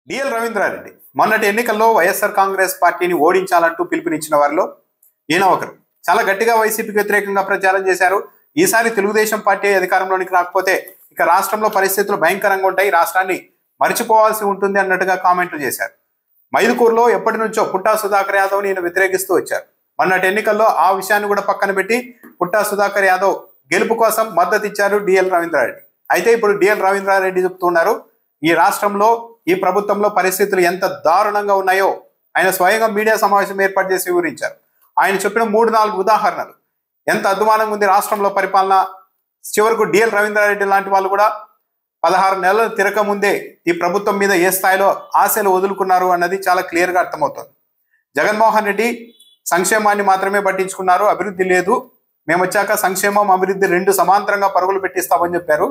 DL Ravindra Reddy మొన్నటి ఎన్నికల్లో వైఎస్ఆర్ కాంగ్రెస్ పార్టీని ఓడించాలంటూ పిలుపునిచ్చిన వారిలో ఈయన ఒకరు. చాలా గట్టిగా వైసీపీకి వ్యతిరేకంగా ప్రచారం చేశారు. ఈసారి తెలుగుదేశం పార్టీ అధికారంలోనికి రాకపోతే ఇక రాష్ట్రంలో పరిస్థితులు భయంకరంగా ఉంటాయి, రాష్ట్రాన్ని మరిచిపోవాల్సి ఉంటుంది అన్నట్టుగా కామెంట్లు చేశారు. మైదుకూరులో ఎప్పటి నుంచో పుట్టా సుధాకర్ యాదవ్ని ఈయన వ్యతిరేకిస్తూ వచ్చారు. మొన్నటి ఎన్నికల్లో ఆ విషయాన్ని కూడా పక్కన పెట్టి పుట్టా సుధాకర్ యాదవ్ గెలుపు కోసం మద్దతు ఇచ్చారు డిఎల్ రవీంద్రారెడ్డి. అయితే ఇప్పుడు డిఎల్ రవీంద్రారెడ్డి చెప్తున్నారు, ఈ రాష్ట్రంలో ఈ ప్రభుత్వంలో పరిస్థితులు ఎంత దారుణంగా ఉన్నాయో ఆయన స్వయంగా మీడియా సమావేశం ఏర్పాటు చేసి వివరించారు. ఆయన చెప్పిన 3-4 ఉదాహరణలు ఎంత అధ్వానంగా ఉంది రాష్ట్రంలో పరిపాలన. చివరకు డిఎల్ రవీంద్రారెడ్డి లాంటి వాళ్ళు కూడా 16 నెలలు తిరగముందే ఈ ప్రభుత్వం మీద ఏ స్థాయిలో ఆశలు వదులుకున్నారు అన్నది చాలా క్లియర్గా అర్థమవుతుంది. జగన్మోహన్ రెడ్డి సంక్షేమాన్ని మాత్రమే పట్టించుకున్నారు, అభివృద్ధి లేదు. మేము వచ్చాక సంక్షేమం అభివృద్ధి 2 సమాంతరంగా పరుగులు పెట్టిస్తామని చెప్పారు.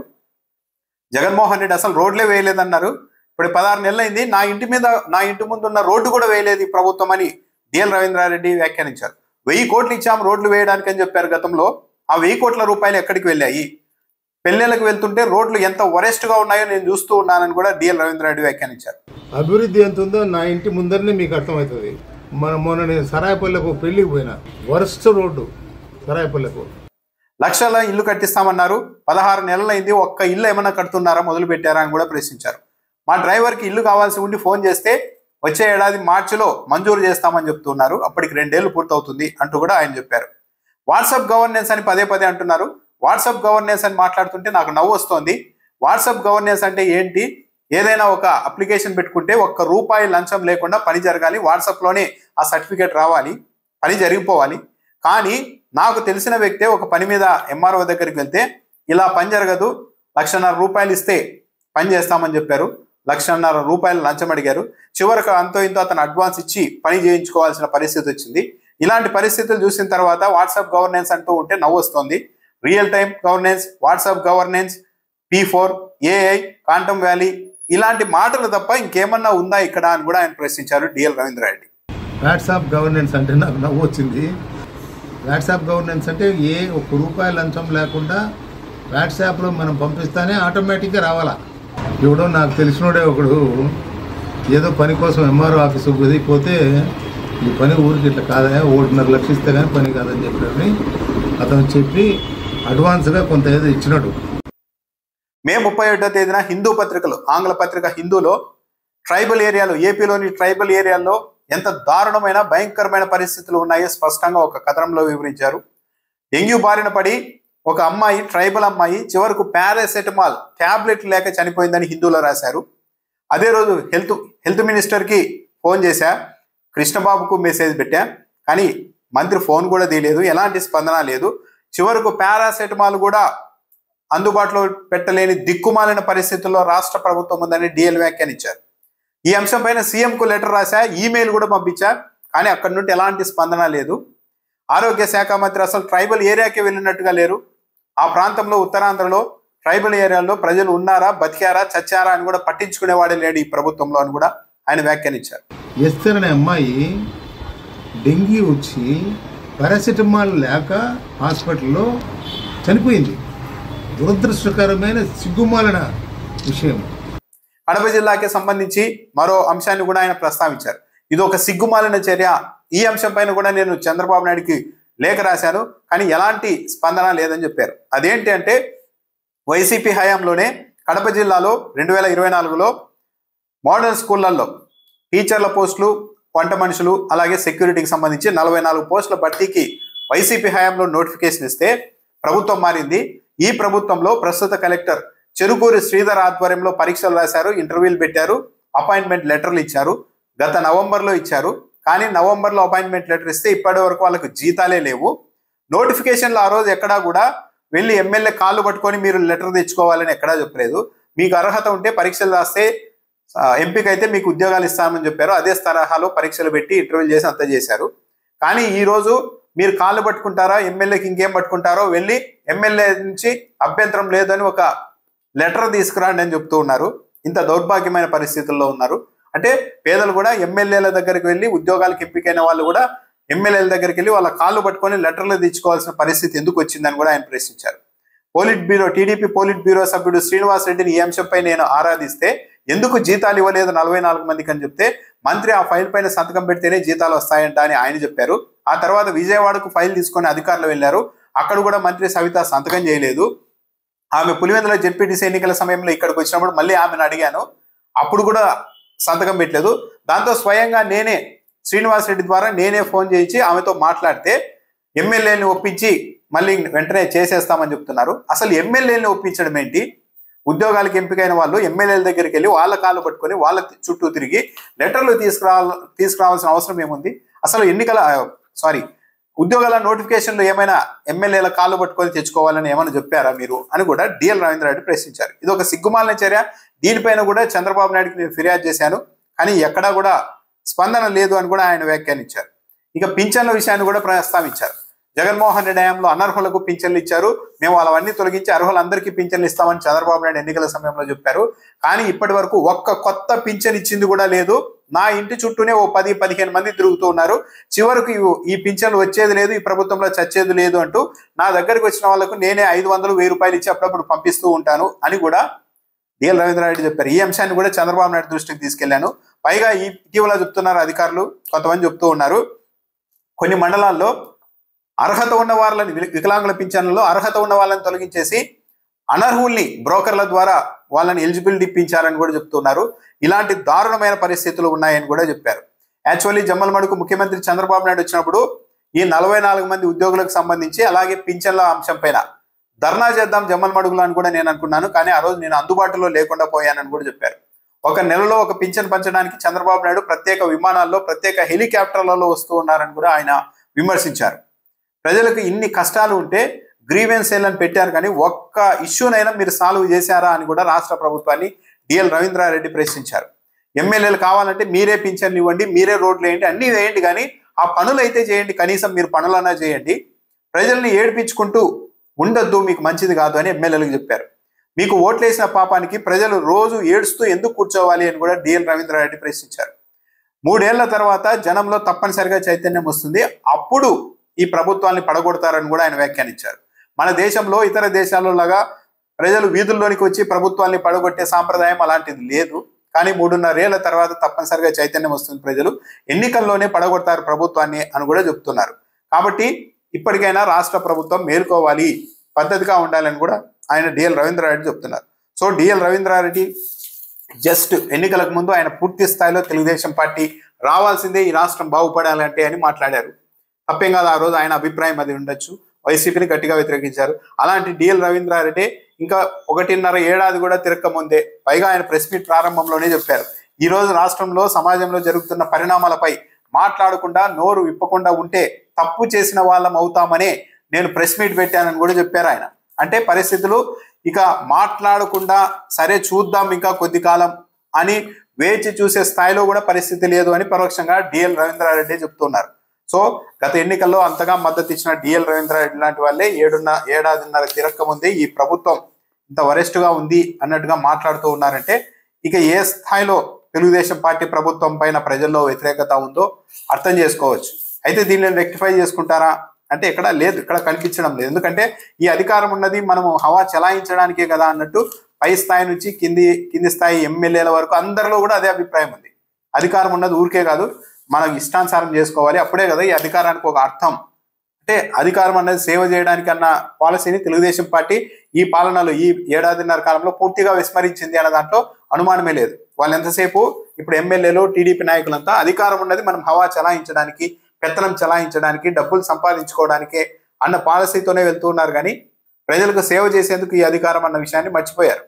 జగన్మోహన్ రెడ్డి అసలు రోడ్లే వేయలేదన్నారు. ఇప్పుడు 16 నెలలైంది, నా ఇంటి ముందు ఉన్న రోడ్డు కూడా వేయలేదు ఈ ప్రభుత్వం అని డిఎల్ రవీంద్రారెడ్డి వ్యాఖ్యానించారు. 1000 కోట్లు ఇచ్చాము రోడ్లు వేయడానికి అని చెప్పారు గతంలో. ఆ 1000 కోట్ల రూపాయలు ఎక్కడికి వెళ్ళాయి? పెళ్లిళ్ళకి వెళ్తుంటే రోడ్లు ఎంత వరెస్ట్ గా ఉన్నాయో నేను చూస్తూ ఉన్నానని కూడా డిఎల్ రవీంద్రారెడ్డి వ్యాఖ్యానించారు. అభివృద్ధి ఎంత ఉందో నా ఇంటి ముందరనే మీకు అర్థమవుతుంది. మొన్న నేను సరాయపల్లెకు పెళ్లికి పోయినా, వరస్ట్ రోడ్డు సరాయపల్లెకు. లక్షల ఇల్లు కట్టిస్తామన్నారు, 16 నెలలైంది, ఒక్క ఇల్లు ఏమన్నా కడుతున్నారా, మొదలు పెట్టారా అని కూడా ప్రశ్నించారు. మా డ్రైవర్కి ఇల్లు కావాల్సి ఉండి ఫోన్ చేస్తే వచ్చే ఏడాది మార్చిలో మంజూరు చేస్తామని చెప్తున్నారు, అప్పటికి 2 ఏళ్ళు పూర్తవుతుంది అంటూ కూడా ఆయన చెప్పారు. వాట్సాప్ గవర్నెన్స్ అని పదే అంటున్నారు. వాట్సాప్ గవర్నెన్స్ అని మాట్లాడుతుంటే నాకు నవ్వు వస్తోంది. వాట్సాప్ గవర్నెన్స్ అంటే ఏంటి? ఏదైనా ఒక అప్లికేషన్ పెట్టుకుంటే ₹1 లంచం లేకుండా పని జరగాలి, వాట్సాప్లోనే ఆ సర్టిఫికేట్ రావాలి, పని జరిగిపోవాలి. కానీ నాకు తెలిసిన వ్యక్తే ఒక పని మీద ఎంఆర్ఓ దగ్గరికి వెళ్తే ఇలా పని జరగదు, ₹1,50,000 ఇస్తే పని చేస్తామని చెప్పారు. ₹1,50,000 లంచం అడిగారు. చివరకు అంతో ఇంతో అతను అడ్వాన్స్ ఇచ్చి పని చేయించుకోవాల్సిన పరిస్థితి వచ్చింది. ఇలాంటి పరిస్థితులు చూసిన తర్వాత వాట్సాప్ గవర్నెన్స్ అంటూ ఉంటే నవ్వు వస్తుంది. Real time governance, WhatsApp governance, P4, AI, quantum valley ఇలాంటి మాటలు తప్ప ఇంకేమన్నా ఉందా ఇక్కడ అని కూడా ఆయన ప్రశ్నించారు డిఎల్ రవీంద్రారెడ్డి. వాట్సాప్ గవర్నెన్స్ అంటే నాకు నవ్వు వచ్చింది. వాట్సాప్ గవర్నెన్స్ అంటే ₹1 లంచం లేకుండా వాట్సాప్లో మనం పంపిస్తానే ఆటోమేటిక్గా రావాలా. ఎవడో నాకు తెలిసినోడే ఒకడు ఏదో పని కోసం ఎంఆర్ఓ ఆఫీసుకు పోతే ఈ పని ఊరికి ఇట్లా కాదా, 1.5 లక్షలు ఇస్తే కానీ పని కాదని చెప్పాడని అతను చెప్పి అడ్వాన్స్గా కొంత ఏదో ఇచ్చినాడు. మే 31వ తేదీన హిందూ పత్రికలో, ఆంగ్ల పత్రిక హిందూలో ట్రైబల్ ఏరియాలో, ఏపీలోని ట్రైబల్ ఏరియాల్లో ఎంత దారుణమైన భయంకరమైన పరిస్థితులు ఉన్నాయో స్పష్టంగా ఒక కథనంలో వివరించారు. డెంగ్యూ బారిన పడి ఒక అమ్మాయి, ట్రైబల్ అమ్మాయి చివరకు పారాసెటమాల్ ట్యాబ్లెట్ లేక చనిపోయిందని హిందూలో రాశారు. అదే రోజు హెల్త్ మినిస్టర్కి ఫోన్ చేశా, కృష్ణబాబుకు మెసేజ్ పెట్టా, కానీ మంత్రి ఫోన్ కూడా తీయలేదు, ఎలాంటి స్పందన లేదు. చివరకు పారాసెటమాల్ కూడా అందుబాటులో పెట్టలేని దిక్కుమాలిన పరిస్థితుల్లో రాష్ట్ర ప్రభుత్వం ఉందని డిఎల్ వ్యాఖ్యానించారు. ఈ అంశం పైన సీఎంకు లెటర్ రాశా, ఈమెయిల్ కూడా పంపించా, కానీ అక్కడి నుండి ఎలాంటి స్పందన లేదు. ఆరోగ్య శాఖ మంత్రి అసలు ట్రైబల్ ఏరియాకి వెళ్ళినట్టుగా లేరు. ఆ ప్రాంతంలో ఉత్తరాంధ్రలో ట్రైబల్ ఏరియాలో ప్రజలు ఉన్నారా, బతికారా, చచ్చారా అని కూడా పట్టించుకునేవాడే లేడు ఈ ప్రభుత్వంలో అని కూడా ఆయన వ్యాఖ్యానించారు. ఎస్తర్ అనే అమ్మాయి డెంగ్యూ వచ్చి పారాసిటమాల్ లేక హాస్పిటల్లో చనిపోయింది. దురదృష్టకరమైన సిగ్గుమాలిన విషయం. కడప జిల్లాకి సంబంధించి మరో అంశాన్ని కూడా ఆయన ప్రస్తావించారు. ఇది ఒక సిగ్గుమాలిన చర్య. ఈ అంశం పైన కూడా నేను చంద్రబాబు నాయుడుకి లేఖ రాశాను, కానీ ఎలాంటి స్పందన లేదని చెప్పారు. అదేంటి అంటే వైసీపీ హయాంలోనే కడప జిల్లాలో 2024లో మోడల్ స్కూళ్లలో టీచర్ల పోస్టులు, వంట మనుషులు, అలాగే సెక్యూరిటీకి సంబంధించి 44 పోస్టుల భర్తీకి వైసీపీ హయాంలో నోటిఫికేషన్ ఇస్తే ప్రభుత్వం మారింది. ఈ ప్రభుత్వంలో ప్రస్తుత కలెక్టర్ చెరుకూరి శ్రీధర్ ఆధ్వర్యంలో పరీక్షలు రాశారు, ఇంటర్వ్యూలు పెట్టారు, అపాయింట్మెంట్ లెటర్లు ఇచ్చారు. గత నవంబర్లో ఇచ్చారు, కానీ నవంబర్లో అపాయింట్మెంట్ లెటర్ ఇస్తే ఇప్పటి వరకు వాళ్ళకు జీతాలే లేవు. నోటిఫికేషన్లు ఆ రోజు ఎక్కడా కూడా వెళ్ళి ఎమ్మెల్యే కాళ్ళు పట్టుకొని మీరు లెటర్ తెచ్చుకోవాలని ఎక్కడా చెప్పలేదు. మీకు అర్హత ఉంటే పరీక్షలు రాస్తే ఎంపిక అయితే మీకు ఉద్యోగాలు ఇస్తామని చెప్పారు. అదే తరహాలో పరీక్షలు పెట్టి ఇంటర్వ్యూలు చేసి అంతా చేశారు. కానీ ఈరోజు మీరు కాళ్ళు పట్టుకుంటారా, ఎమ్మెల్యేకి ఇంకేం పట్టుకుంటారో, వెళ్ళి ఎమ్మెల్యే నుంచి అభ్యంతరం లేదని ఒక లెటర్ తీసుకురండి అని చెప్తూ ఉన్నారు. ఇంత దౌర్భాగ్యమైన పరిస్థితుల్లో ఉన్నారు. అంటే పేదలు కూడా ఎమ్మెల్యేల దగ్గరికి వెళ్ళి, ఉద్యోగాలకు ఎంపికైన వాళ్ళు కూడా ఎమ్మెల్యేల దగ్గరికి వెళ్ళి వాళ్ళ కాళ్ళు పట్టుకొని లెటర్లు తెచ్చుకోవాల్సిన పరిస్థితి ఎందుకు వచ్చిందని కూడా ఆయన ప్రశ్నించారు. టీడీపీ పోలిట్ బ్యూరో సభ్యుడు శ్రీనివాస్ రెడ్డిని ఈ అంశంపై నేను ఆరాధిస్తే ఎందుకు జీతాలు ఇవ్వలేదు 44 మందికి అని చెప్తే మంత్రి ఆ ఫైల్ పైన సంతకం పెడితేనే జీతాలు వస్తాయంట అని ఆయన చెప్పారు. ఆ తర్వాత విజయవాడకు ఫైల్ తీసుకొని అధికారులు వెళ్లారు. అక్కడ కూడా మంత్రి సవిత సంతకం చేయలేదు. ఆమె పులివెందుల జెడ్పీటీసీ ఎన్నికల సమయంలో ఇక్కడికి వచ్చినప్పుడు మళ్ళీ ఆమెను అడిగాను, అప్పుడు కూడా సంతకం పెట్టలేదు. దాంతో స్వయంగా నేనే శ్రీనివాస్ రెడ్డి ద్వారా నేనే ఫోన్ చేయించి ఆమెతో మాట్లాడితే ఎమ్మెల్యేని ఒప్పించి మళ్ళీ వెంటనే చేసేస్తామని చెప్తున్నారు. అసలు ఎమ్మెల్యేని ఒప్పించడం ఏంటి? ఉద్యోగాలకు ఎంపికైన వాళ్ళు ఎమ్మెల్యేల దగ్గరికి వెళ్ళి వాళ్ళ కాళ్ళు పట్టుకొని వాళ్ళ చుట్టూ తిరిగి లెటర్లు తీసుకురావాల్సిన అవసరం ఏముంది? అసలు ఉద్యోగాల నోటిఫికేషన్లు ఏమైనా ఎమ్మెల్యేల కాళ్ళు పట్టుకొని తెచ్చుకోవాలని ఏమైనా చెప్పారా మీరు అని కూడా డిఎల్ రవీంద్రారెడ్డి ప్రశ్నించారు. ఇది ఒక సిగ్గుమాలిన చర్య. దీనిపైన కూడా చంద్రబాబు నాయుడుకి నేను ఫిర్యాదు చేశాను, కానీ ఎక్కడా కూడా స్పందన లేదు అని కూడా ఆయన వ్యాఖ్యానించారు. ఇక పింఛన్ల విషయాన్ని కూడా ప్రస్తావించారు. జగన్మోహన్ రెడ్డి హయాంలో అనర్హులకు పింఛన్లు ఇచ్చారు, మేము వాళ్ళవన్నీ తొలగించి అర్హులందరికీ పింఛన్లు ఇస్తామని చంద్రబాబు నాయుడు ఎన్నికల సమయంలో చెప్పారు. కానీ ఇప్పటి వరకు ఒక్క కొత్త పింఛన్ ఇచ్చింది కూడా లేదు. నా ఇంటి చుట్టూనే ఓ 10-15 మంది తిరుగుతూ ఉన్నారు. చివరకు ఈ పింఛన్లు వచ్చేది లేదు, ఈ ప్రభుత్వంలో చచ్చేది లేదు అంటూ నా దగ్గరికి వచ్చిన వాళ్ళకు నేనే 500-1000 రూపాయలు ఇచ్చి అప్పుడప్పుడు పంపిస్తూ ఉంటాను అని కూడా డిఎల్ రవీంద్రారెడ్డి చెప్పారు. ఈ అంశాన్ని కూడా చంద్రబాబు నాయుడు దృష్టికి తీసుకెళ్లాను. పైగా ఇటీవల చెప్తున్నారు అధికారులు, కొంతమంది చెప్తూ ఉన్నారు, కొన్ని మండలాల్లో అర్హత ఉన్న వాళ్ళని వికలాంగుల పింఛన్లలో అర్హత ఉన్న వాళ్ళని తొలగించేసి అనర్హుల్ని బ్రోకర్ల ద్వారా వాళ్ళని ఎలిజిబిలిటీ ఇప్పించారని కూడా చెప్తున్నారు. ఇలాంటి దారుణమైన పరిస్థితులు ఉన్నాయని కూడా చెప్పారు. యాక్చువల్లీ జమ్మలమడుకు ముఖ్యమంత్రి చంద్రబాబు నాయుడు వచ్చినప్పుడు ఈ 44 మంది ఉద్యోగులకు సంబంధించి అలాగే పింఛన్ల అంశం పైన ధర్నా చేద్దాం జమ్మలమడుగులో అని కూడా నేను అనుకున్నాను, కానీ ఆ రోజు నేను అందుబాటులో లేకుండా పోయానని కూడా చెప్పారు. ఒక నెలలో ఒక పింఛన్ పంచడానికి చంద్రబాబు నాయుడు ప్రత్యేక విమానాల్లో ప్రత్యేక హెలికాప్టర్లలో వస్తూ ఉన్నారని కూడా ఆయన విమర్శించారు. ప్రజలకు ఇన్ని కష్టాలు ఉంటే గ్రీవెన్స్ సెల్లను పెట్టారు, కానీ ఒక్క ఇష్యూనైనా మీరు సాల్వ్ చేశారా అని కూడా రాష్ట్ర ప్రభుత్వాన్ని డిఎల్ రవీంద్రారెడ్డి ప్రశ్నించారు. ఎమ్మెల్యేలు కావాలంటే మీరే పింఛన్లు ఇవ్వండి, మీరే రోడ్లు వేయండి, అన్నీ వేయండి, కానీ ఆ పనులు అయితే చేయండి, కనీసం మీరు పనులన్నా చేయండి. ప్రజల్ని ఏడిపించుకుంటూ ఉండొద్దు, మీకు మంచిది కాదు అని ఎమ్మెల్యేలకు చెప్పారు. మీకు ఓట్లేసిన పాపానికి ప్రజలు రోజు ఏడుస్తూ ఎందుకు కూర్చోవాలి అని కూడా డిఎల్ రవీంద్రారెడ్డి ప్రశ్నించారు. 3 ఏళ్ల తర్వాత జనంలో తప్పనిసరిగా చైతన్యం వస్తుంది, అప్పుడు ఈ ప్రభుత్వాన్ని పడగొడతారని కూడా ఆయన వ్యాఖ్యానించారు. మన దేశంలో ఇతర దేశాల్లో లాగా ప్రజలు వీధుల్లోనికి వచ్చి ప్రభుత్వాన్ని పడగొట్టే సాంప్రదాయం అలాంటిది లేదు. కానీ 3.5 ఏళ్ల తర్వాత తప్పనిసరిగా చైతన్యం వస్తుంది, ప్రజలు ఎన్నికల్లోనే పడగొడతారు ప్రభుత్వాన్ని అని కూడా చెప్తున్నారు. కాబట్టి ఇప్పటికైనా రాష్ట్ర ప్రభుత్వం మేల్కోవాలి, పద్ధతిగా ఉండాలని కూడా ఆయన డిఎల్ రవీంద్రారెడ్డి చెప్తున్నారు. సో డిఎల్ రవీంద్రారెడ్డి జస్ట్ ఎన్నికలకు ముందు ఆయన పూర్తి స్థాయిలో తెలుగుదేశం పార్టీ రావాల్సిందే, ఈ రాష్ట్రం బాగుపడాలంటే అని మాట్లాడారు. తప్పేం కాదు, ఆ రోజు ఆయన అభిప్రాయం అది ఉండొచ్చు. వైసీపీని గట్టిగా వ్యతిరేకించారు. అలాంటి డిఎల్ రవీంద్రారెడ్డి ఇంకా 1.5 ఏడాది కూడా తిరక్క ముందే, పైగా ఆయన ప్రెస్ మీట్ ప్రారంభంలోనే చెప్పారు, ఈ రోజు రాష్ట్రంలో సమాజంలో జరుగుతున్న పరిణామాలపై మాట్లాడకుండా నోరు విప్పకుండా ఉంటే తప్పు చేసిన వాళ్ళం అవుతామనే నేను ప్రెస్ మీట్ పెట్టానని కూడా చెప్పారు ఆయన. అంటే పరిస్థితులు ఇక మాట్లాడకుండా సరే చూద్దాం ఇంకా కొద్ది కాలం అని వేచి చూసే స్థాయిలో కూడా పరిస్థితి లేదు అని పరోక్షంగా డిఎల్ రవీంద్రారెడ్డి చెప్తున్నారు. సో గత ఎన్నికల్లో అంతగా మద్దతు ఇచ్చిన డిఎల్ రవీంద్రారెడ్డి లాంటి వాళ్ళే ఏడాదిన్నర తిరక్క ముందే ఈ ప్రభుత్వం ఇంత వరెస్ట్ గా ఉంది అన్నట్టుగా మాట్లాడుతూ ఉన్నారంటే ఇక ఏ స్థాయిలో తెలుగుదేశం పార్టీ ప్రభుత్వం పైన ప్రజల్లో వ్యతిరేకత ఉందో అర్థం చేసుకోవచ్చు. అయితే దీన్ని రెక్టిఫై చేసుకుంటారా అంటే ఎక్కడ లేదు, ఇక్కడ కనిపించడం లేదు. ఎందుకంటే ఈ అధికారం ఉన్నది మనము హవా చలాయించడానికే కదా అన్నట్టు పై స్థాయి నుంచి కింది స్థాయి ఎమ్మెల్యేల వరకు అందరిలో కూడా అదే అభిప్రాయం ఉంది. అధికారం ఉన్నది ఊరికే కాదు, మనం ఇష్టానుసారం చేసుకోవాలి, అప్పుడే కదా ఈ అధికారానికి ఒక అర్థం. అంటే అధికారం అనేది సేవ చేయడానికి అన్న పాలసీని తెలుగుదేశం పార్టీ ఈ పాలనలో ఈ ఏడాదిన్నర కాలంలో పూర్తిగా విస్మరించింది అన్న దాంట్లో అనుమానమే లేదు. వాళ్ళు ఎంతసేపు ఇప్పుడు ఎమ్మెల్యేలు టీడీపీ నాయకులంతా అధికారం ఉన్నది మనం హవా చలాయించడానికి, పెత్తనం చలాయించడానికి, డబ్బులు సంపాదించుకోవడానికే అన్న పాలసీతోనే వెళ్తూ ఉన్నారు, కానీ ప్రజలకు సేవ చేసేందుకు ఈ అధికారం అన్న విషయాన్ని మర్చిపోయారు.